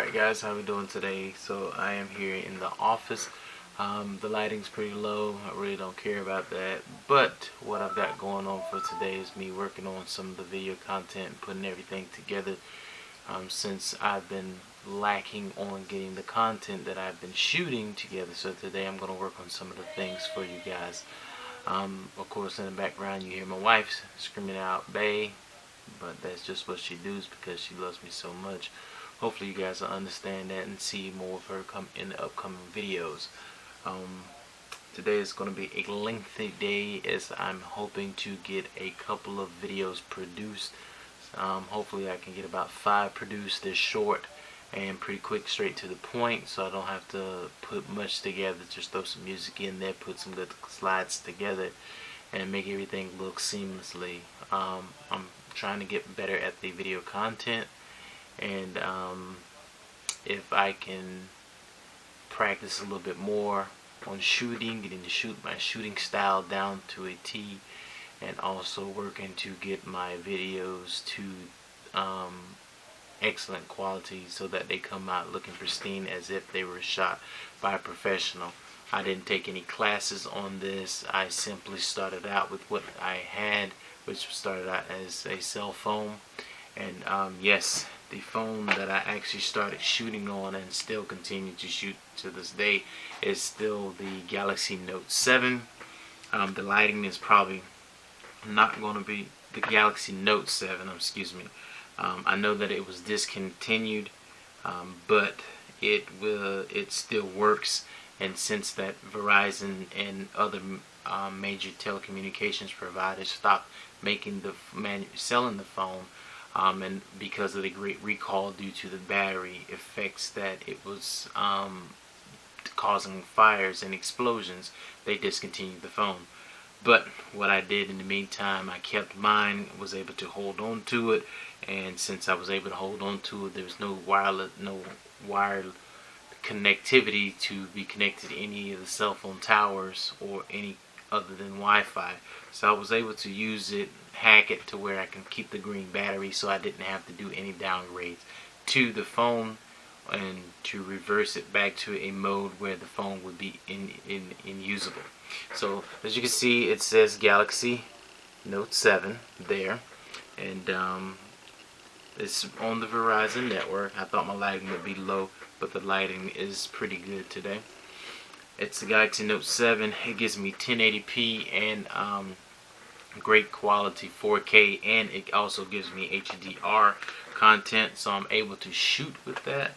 Alright guys, how we doing today? So I am here in the office. The lighting's pretty low. I really don't care about that. But what I've got going on for today is me working on some of the video content and putting everything together. Since I've been lacking on getting the content that I've been shooting together. So today I'm going to work on some of the things for you guys. Of course in the background you hear my wife screaming out "Bae," but that's just what she does because she loves me so much. Hopefully you guys will understand that and see more of her come in the upcoming videos. Today is going to be a lengthy day as I'm hoping to get a couple of videos produced. Hopefully I can get about 5 produced. They're short and pretty quick, straight to the point, so I don't have to put much together. Just throw some music in there, put some good slides together, and make everything look seamlessly. I'm trying to get better at the video content, and if I can practice a little bit more on shooting, getting to my shooting style down to a T, and also working to get my videos to excellent quality so that they come out looking pristine as if they were shot by a professional. I didn't take any classes on this. I simply started out with what I had, which started out as a cell phone, and yes, the phone that I actually started shooting on and still continue to shoot to this day is still the Galaxy Note 7. The lighting is probably not going to be the Galaxy Note 7, excuse me. I know that it was discontinued, but it still works, and since that Verizon and other major telecommunications providers stopped making selling the phone, and because of the great recall due to the battery effects that it was causing fires and explosions, they discontinued the phone. But what I did in the meantime, I kept mine, was able to hold on to it, and since I was able to hold on to it, there was no wired connectivity to be connected to any of the cell phone towers or any other than Wi-Fi. So I was able to use it, hack it to where I can keep the green battery, so I didn't have to do any downgrades to the phone, and to reverse it back to a mode where the phone would be unusable. So as you can see, it says Galaxy Note 7 there, and it's on the Verizon network. I thought my lighting would be low, but the lighting is pretty good today. It's the Galaxy Note 7. It gives me 1080p and great quality 4K, and it also gives me HDR content, so I'm able to shoot with that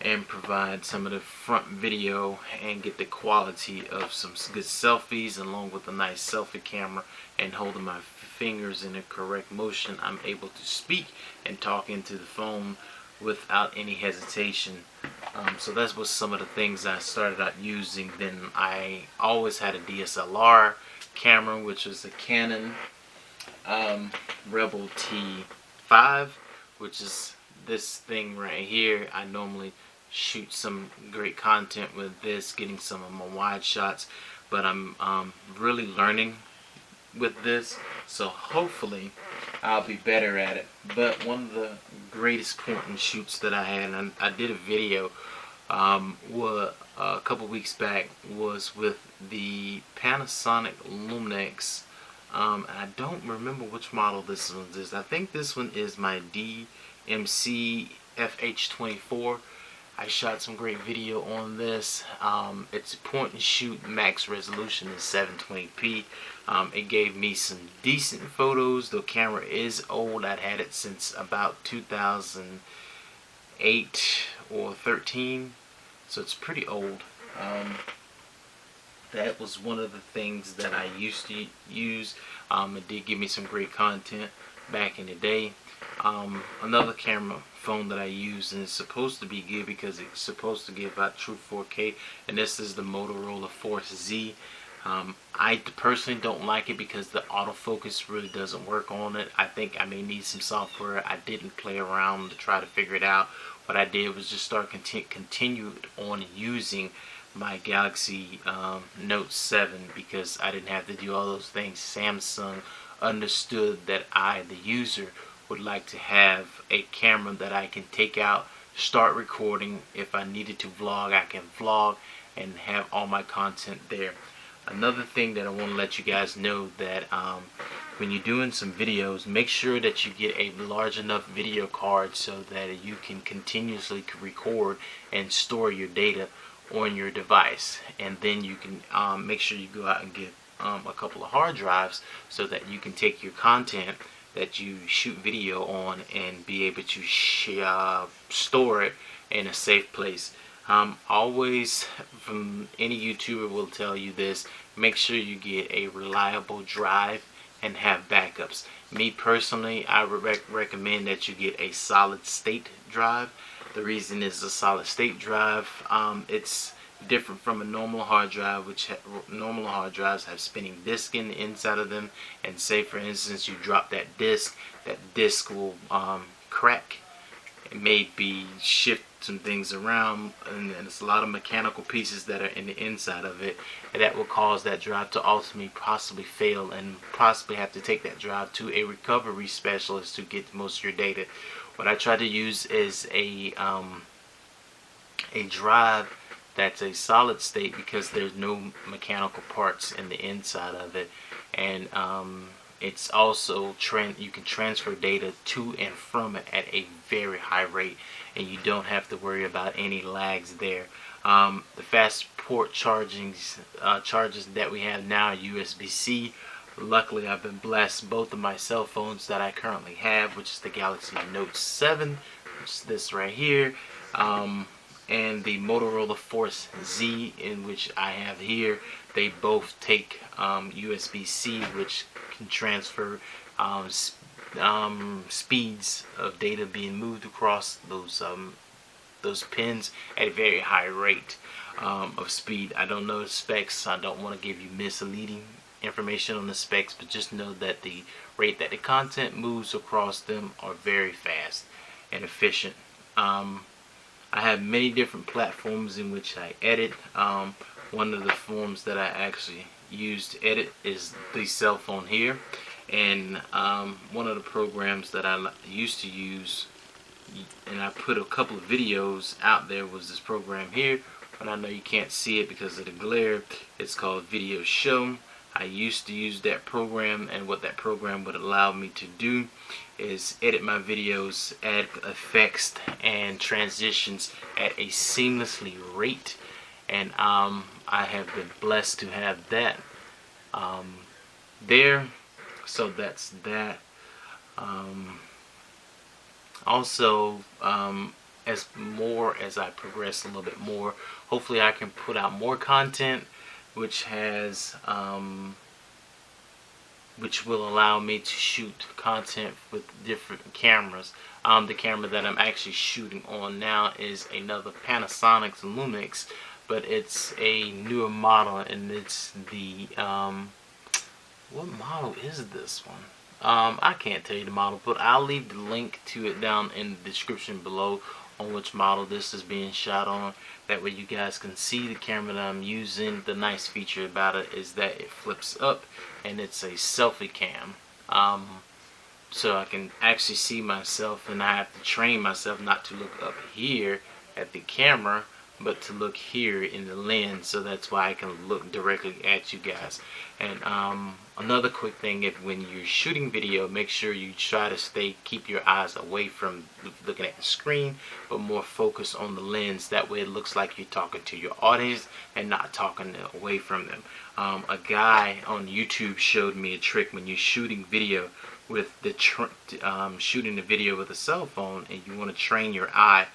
and provide some of the front video and get the quality of some good selfies along with a nice selfie camera, and holding my fingers in the correct motion, I'm able to speak and talk into the phone without any hesitation. So that's what some of the things I started out using. Then I always had a DSLR camera, which was a Canon-Rebel T5, which is this thing right here. I normally shoot some great content with this, getting some of my wide shots, but I'm really learning with this, so hopefully I'll be better at it. But one of the greatest point and shoots that I had, and I did a video a couple weeks back, was with the Panasonic Lumix. And I don't remember which model this one is. I think this one is my DMC-ZS35. I shot some great video on this. It's a point and shoot, max resolution is 720p. It gave me some decent photos. The camera is old. I'd had it since about 2008 or 13, so it's pretty old. That was one of the things that I used to use. It did give me some great content back in the day. Another phone that I use, and it's supposed to be good because it's supposed to give out true 4K, and this is the Motoral Force Z. I personally don't like it because the autofocus really doesn't work on it. I think I may need some software. I didn't play around to try to figure it out. What I did was just start continued on using my Galaxy Note 7 because I didn't have to do all those things. Samsung understood that I, the user, would like to have a camera that I can take out start recording. If I needed to vlog, I can vlog and have all my content there. Another thing that I want to let you guys know, that when you're doing some videos, make sure that you get a large enough video card so that you can continuously record and store your data on your device. And then you can make sure you go out and get a couple of hard drives so that you can take your content that you shoot video on and be able to store it in a safe place. Always, from any YouTuber will tell you this, make sure you get a reliable drive and have backups. Me personally, I recommend that you get a solid state drive. The reason is a solid state drive, it's different from a normal hard drive, which normal hard drives have spinning disk in the inside of them, and say for instance you drop that disc will crack. It may be shift some things around, and it's a lot of mechanical pieces that are in the inside of it, and that will cause that drive to ultimately possibly fail, and possibly have to take that drive to a recovery specialist to get most of your data. What I try to use is a drive that's a solid state, because there's no mechanical parts in the inside of it, and it's also you can transfer data to and from it at a very high rate, and you don't have to worry about any lags there. The fast port charges that we have now, USB-C. Luckily, I've been blessed. Both of my cell phones that I currently have, which is the Galaxy Note 7, which is this right here, and the Motorola Force Z, in which I have here, they both take USB-C, which can transfer speeds of data being moved across those pins at a very high rate of speed. I don't know the specs. I don't want to give you misleading information on the specs, but just know that the rate that the content moves across them are very fast and efficient. I have many different platforms in which I edit. One of the forms that I actually use to edit is the cell phone here, and one of the programs that I used to use, and I put a couple of videos out there, was this program here, but I know you can't see it because of the glare. It's called Video Show. I used to use that program, and what that program would allow me to do is edit my videos, add effects and transitions at a seamlessly rate, and I have been blessed to have that there. So that's that. Also, as I progress a little bit more, hopefully I can put out more content which has which will allow me to shoot content with different cameras. The camera that I'm actually shooting on now is another Panasonic Lumix, but it's a newer model, and it's the what model is this one? I can't tell you the model, but I'll leave the link to it down in the description below on which model this is being shot on. That way you guys can see the camera that I'm using. The nice feature about it is that it flips up, and it's a selfie cam. So I can actually see myself, and I have to train myself not to look up here at the camera, but to look here in the lens, so that's why I can look directly at you guys. And another quick thing, when you're shooting video, make sure you try to keep your eyes away from looking at the screen, but more focus on the lens. That way it looks like you're talking to your audience and not talking away from them. A guy on YouTube showed me a trick when you're shooting video with the shooting the video with a cell phone, and you want to train your eye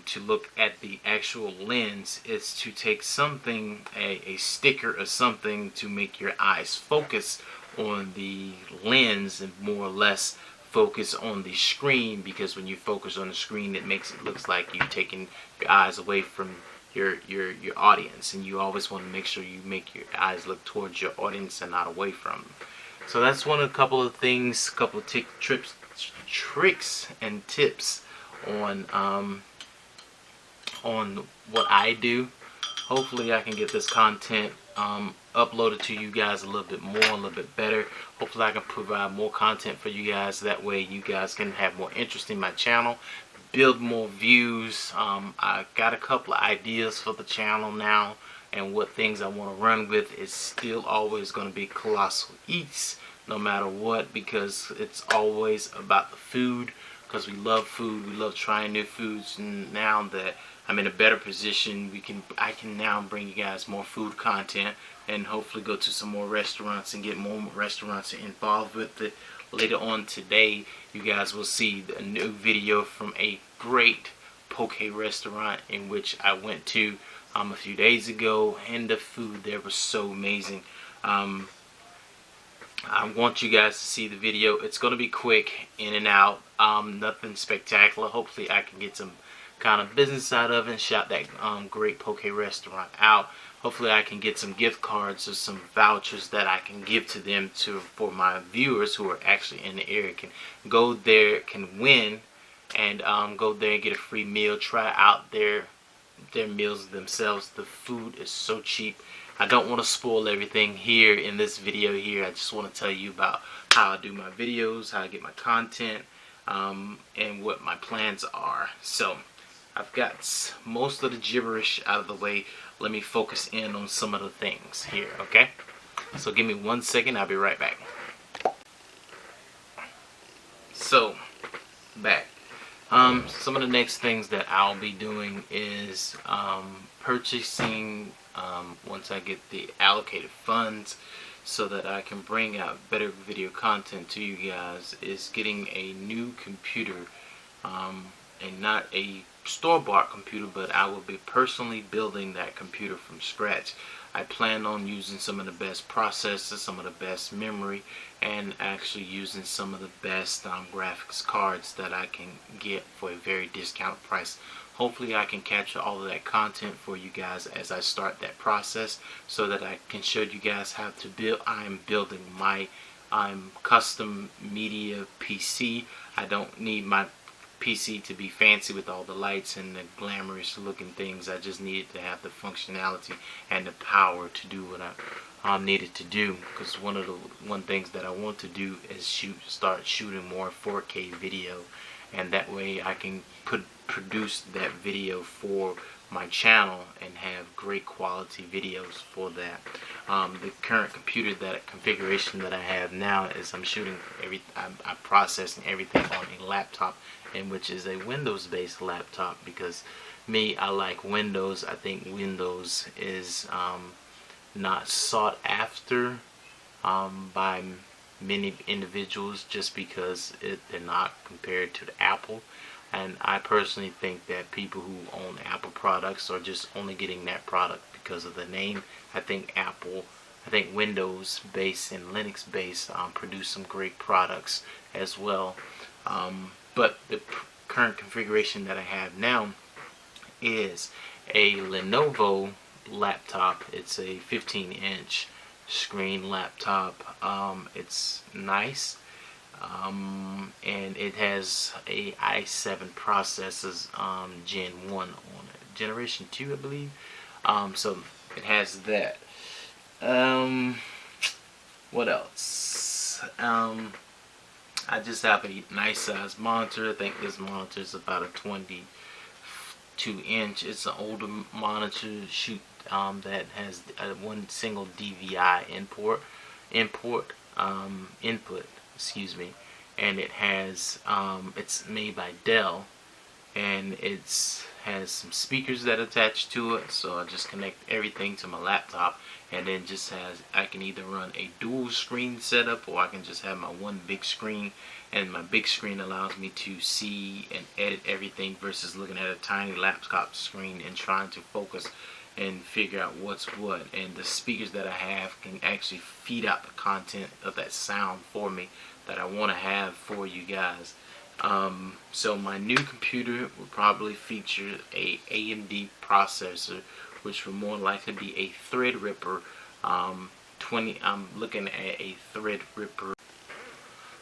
to look at the actual lens, is to take something, a sticker or something, to make your eyes focus on the lens and more or less focus on the screen, because when you focus on the screen, it looks like you're taking your eyes away from your audience, and you always want to make sure you make your eyes look towards your audience and not away from them. So that's a couple of things, couple of tricks and tips on what I do. Hopefully I can get this content uploaded to you guys a little bit more, a little bit better. Hopefully I can provide more content for you guys. That way you guys can have more interest in my channel. build more views. I got a couple of ideas for the channel now, and what things I want to run with. Is still always going to be Colossal Eats, no matter what, because it's always about the food, because we love food, we love trying new foods. And now that I'm in a better position, I can now bring you guys more food content, and hopefully go to some more restaurants and get more restaurants involved with it. Later on today, you guys will see a new video from a great poke restaurant in which I went to a few days ago, and the food there was so amazing. I want you guys to see the video. It's going to be quick, in and out, nothing spectacular. Hopefully I can get some kind of business out of it and shout that great poke restaurant out. Hopefully I can get some gift cards or some vouchers that I can give to them for my viewers who are actually in the area, can go there, can win, and go there and get a free meal, try out their meals themselves. The food is so cheap. I don't want to spoil everything here in this video here. I just want to tell you about how I do my videos, how I get my content, and what my plans are. So I've got most of the gibberish out of the way. Let me focus in on some of the things here, okay? So give me 1 second, I'll be right back. So, back. Some of the next things that I'll be doing is purchasing, once I get the allocated funds so that I can bring out better video content to you guys, is getting a new computer, and not a store-bought computer, but I will be personally building that computer from scratch. I plan on using some of the best processors, some of the best memory, and actually using some of the best graphics cards that I can get for a very discounted price. Hopefully I can capture all of that content for you guys as I start that process, so that I can show you guys how to build. I'm building my custom media PC. I don't need my PC to be fancy with all the lights and the glamorous looking things. I just needed to have the functionality and the power to do what I needed to do, because one things that I want to do is start shooting more 4K video, and that way I can produce that video for my channel and have great quality videos for that. The current computer, that configuration that I have now, is I'm processing everything on a laptop, and which is a Windows based laptop, because I like Windows. I think Windows is not sought after by many individuals, just because they're not compared to the Apple. And I personally think that people who own Apple products are just only getting that product because of the name. I think Windows based and Linux based produce some great products as well. But the current configuration that I have now is a Lenovo laptop. It's a 15-inch screen laptop. It's nice. And it has a i7 processors, Gen 1 on it. Generation 2, I believe. So it has that. What else? I just have a nice size monitor. I think this monitor is about a 22-inch. It's an older monitor that has one single DVI input, excuse me, and it has it's made by Dell, and it has some speakers that attach to it. So I just connect everything to my laptop, and then I can either run a dual screen setup, or I can just have my one big screen, and my big screen allows me to see and edit everything versus looking at a tiny laptop screen and trying to focus and figure out what's what. And the speakers that I have can actually feed out the content of that sound for me that I want to have for you guys. So my new computer will probably feature a AMD processor, which will more likely be a Threadripper 20. I'm looking at a Threadripper.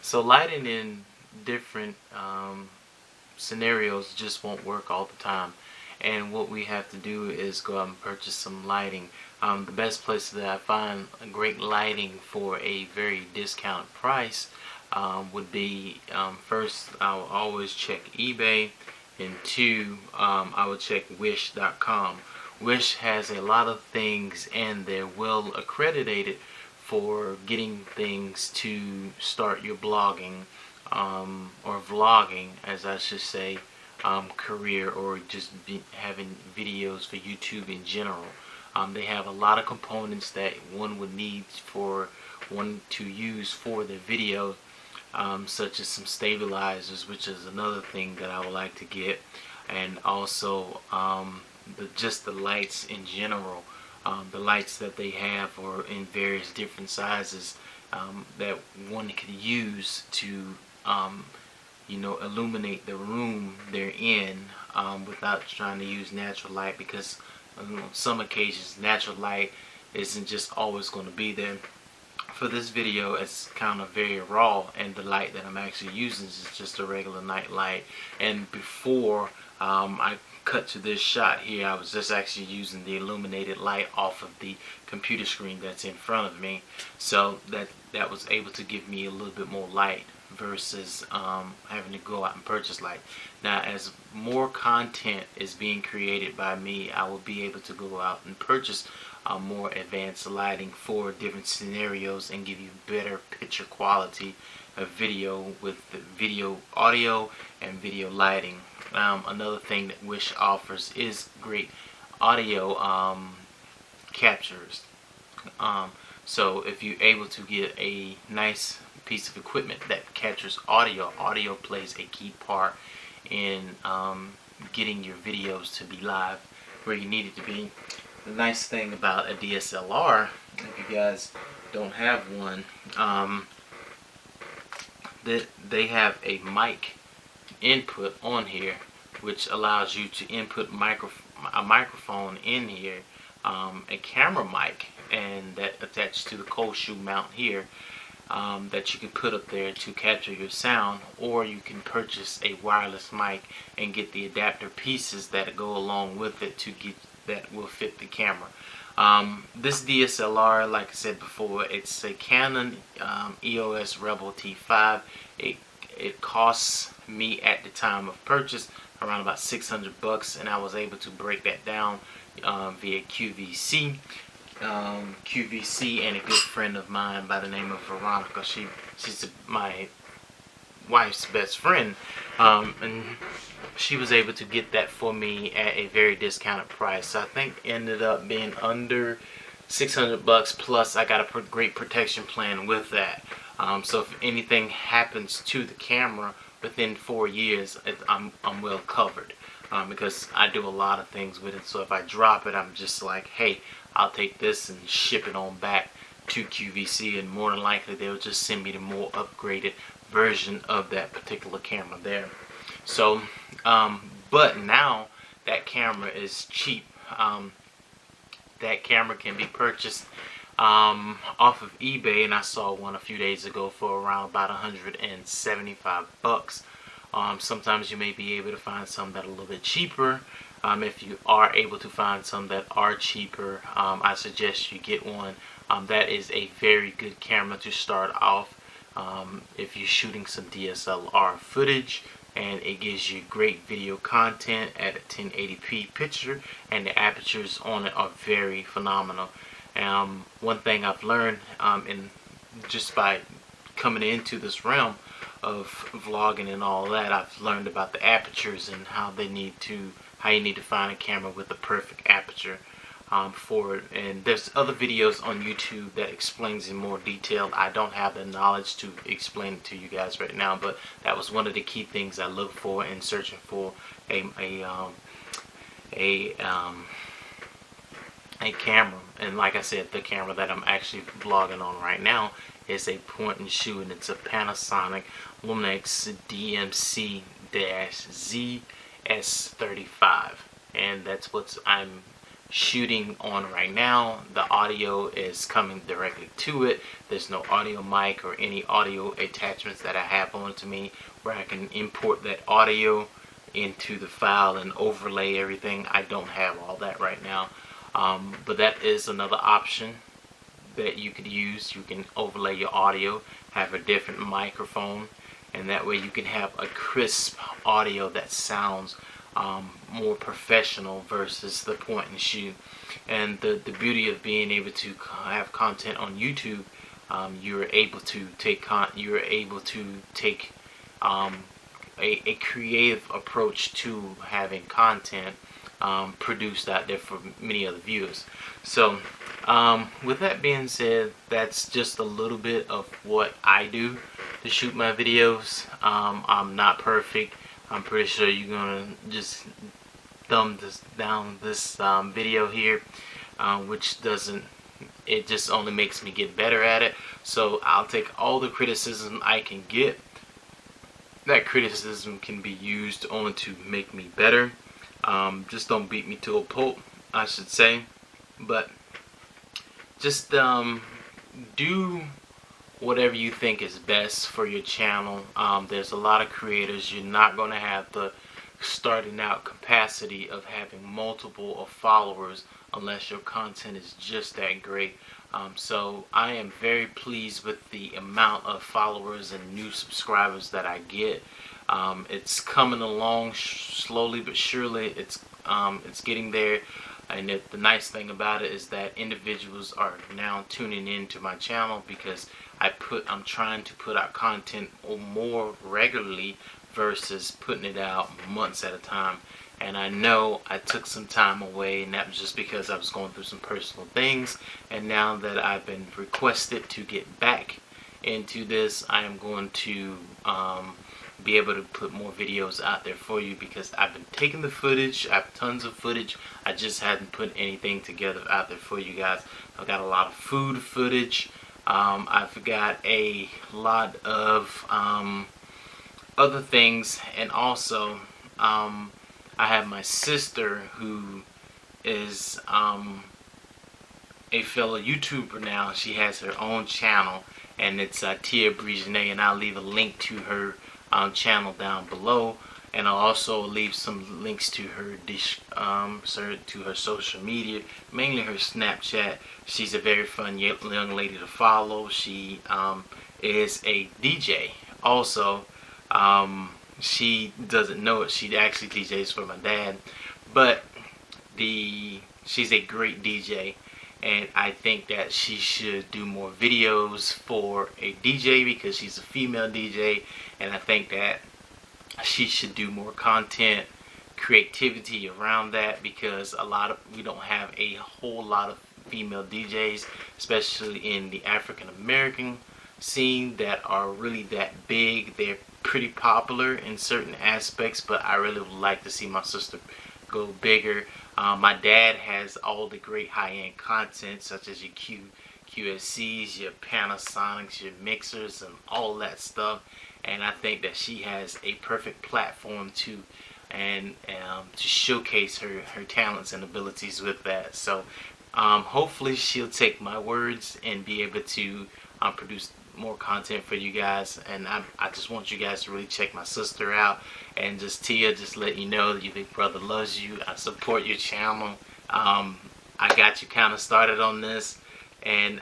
So lighting in different scenarios just won't work all the time, and what we have to do is go out and purchase some lighting. The best place that I find a great lighting for a very discounted price would be, first I'll always check eBay, and two, I would check wish.com. Wish has a lot of things, and they're well accredited for getting things to start your blogging or vlogging, as I should say, career, or just having videos for YouTube in general. They have a lot of components that one would need for one to use for their video, such as some stabilizers, which is another thing that I would like to get, and also just the lights in general. The lights that they have are in various different sizes that one could use to illuminate the room they're in without trying to use natural light, because on some occasions natural light isn't just always going to be there. For this video, it's kind of very raw, and the light that I'm actually using is just a regular night light. And before I cut to this shot here, I was just actually using the illuminated light off of the computer screen that's in front of me, so that was able to give me a little bit more light versus having to go out and purchase light. Now, as more content is being created by me, I will be able to go out and purchase more advanced lighting for different scenarios and give you better picture quality of video with the video audio and video lighting. Another thing that Wish offers is great audio captures. So if you're able to get a nice piece of equipment that captures audio plays a key part in getting your videos to be live where you need it to be. The nice thing about a DSLR, if you guys don't have one, they have a mic input on here, which allows you to input a microphone in here, a camera mic, and that attached to the cold shoe mount here, that you can put up there to capture your sound, or you can purchase a wireless mic and get the adapter pieces that go along with it to get that will fit the camera. This DSLR, like I said before, it's a Canon EOS Rebel T5. It costs me at the time of purchase around about $600, and I was able to break that down via QVC. QVC and a good friend of mine by the name of Veronica. She's my wife's best friend, and she was able to get that for me at a very discounted price. So I think it ended up being under $600, plus I got a great protection plan with that. So if anything happens to the camera within 4 years, I'm well covered, because I do a lot of things with it. So if I drop it, I'm just like, hey, I'll take this and ship it on back to QVC, and more than likely they'll just send me the more upgraded version of that particular camera there. So but now that camera is cheap. That camera can be purchased off of eBay, and I saw one a few days ago for around about $175. Sometimes you may be able to find some that are a little bit cheaper. If you are able to find some that are cheaper, I suggest you get one. That is a very good camera to start off if you're shooting some DSLR footage, and it gives you great video content at a 1080p picture, and the apertures on it are very phenomenal. One thing I've learned just by coming into this realm of vlogging and all that, I've learned about the apertures and how you need to find a camera with the perfect aperture for it. And there's other videos on YouTube that explains in more detail. I don't have the knowledge to explain it to you guys right now, but that was one of the key things I look for in searching for a camera. And like I said, the camera that I'm actually vlogging on right now is a point and shoot, and it's a Panasonic DMC-ZS35, and that's what I'm shooting on right now. The audio is coming directly to it. There's no audio mic or any audio attachments that I have onto me where I can import that audio into the file and overlay everything. I don't have all that right now, but that is another option that you could use. You can overlay your audio, have a different microphone, and that way you can have a crisp audio that sounds more professional versus the point and shoot. And the beauty of being able to have content on YouTube, you're able to take a creative approach to having content produced out there for many other viewers. So with that being said, that's just a little bit of what I do to shoot my videos. I'm not perfect. I'm pretty sure you're gonna just thumb down this video here, which doesn't, it just only makes me get better at it. So I'll take all the criticism I can get. That criticism can be used only to make me better. Just don't beat me to a pulp, I should say. But just do whatever you think is best for your channel. There's a lot of creators. You're not going to have the starting out capacity of having multiple followers unless your content is just that great. So I am very pleased with the amount of followers and new subscribers that I get. It's coming along slowly but surely. It's getting there. And the nice thing about it is that individuals are now tuning into my channel because I'm trying to put out content more regularly versus putting it out months at a time. And I know I took some time away, and that was just because I was going through some personal things. And now that I've been requested to get back into this, I am going to be able to put more videos out there for you, because I've been taking the footage. I have tons of footage. I just hadn't put anything together out there for you guys. I've got a lot of food footage. I've got a lot of other things, and also I have my sister who is a fellow YouTuber now. She has her own channel, and it's Teia Breshnae, and I'll leave a link to her channel down below, and I'll also leave some links to her social media, mainly her Snapchat. She's a very fun young lady to follow. She is a DJ also. She doesn't know it. She actually DJs for my dad, but she's a great DJ, and I think that she should do more videos for a DJ because she's a female DJ, and I think that she should do more content creativity around that, because we don't have a whole lot of female DJs, especially in the African American scene, that are really that big. They're pretty popular in certain aspects, but I really would like to see my sister go bigger. My dad has all the great high-end content, such as your QSCs, your Panasonics, your mixers, and all that stuff. And I think that she has a perfect platform to showcase her talents and abilities with that. So hopefully she'll take my words and be able to produce more content for you guys. And I just want you guys to really check my sister out, and just Teia, just let you know that your big brother loves you. I support your channel. I got you kind of started on this, and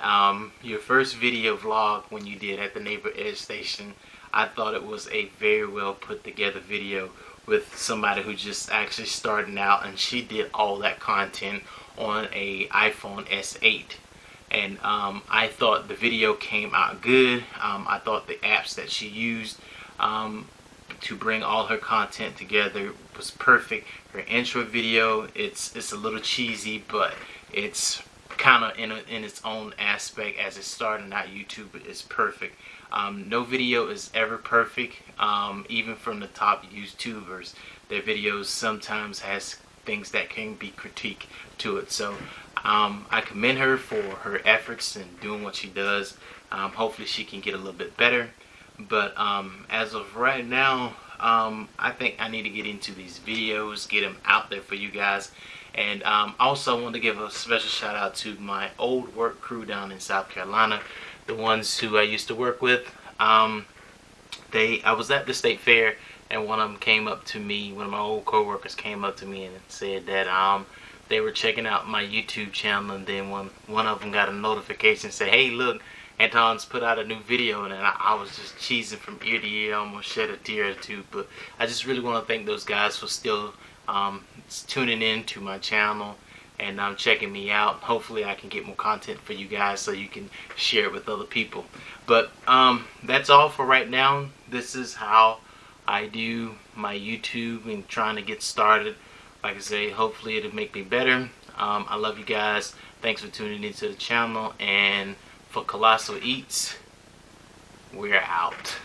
your first video vlog when you did at the neighbor edge station, I thought it was a very well put together video with somebody who just actually starting out, and she did all that content on a iPhone S8. And I thought the video came out good. I thought the apps that she used to bring all her content together was perfect. Her intro video, it's a little cheesy, but it's kind of in its own aspect. As it's starting out YouTube, it's perfect. No video is ever perfect. Even from the top YouTubers, their videos sometimes has things that can be critiqued to it. So I commend her for her efforts in doing what she does. Hopefully she can get a little bit better, but as of right now, I think I need to get into these videos, get them out there for you guys. And also I want to give a special shout out to my old work crew down in South Carolina, the ones who I used to work with. I was at the state fair, and one of them came up to me, one of my old co-workers came up to me and said that they were checking out my YouTube channel, and then one of them got a notification say, hey look, Anton's put out a new video, and I was just cheesing from ear to ear. I almost shed a tear or two. But I just really want to thank those guys for still tuning in to my channel and checking me out. Hopefully I can get more content for you guys so you can share it with other people. But that's all for right now. This is how I do my YouTube and trying to get started. Like I say, hopefully it'll make me better. I love you guys. Thanks for tuning into the channel. And for Colossal Eats, we're out.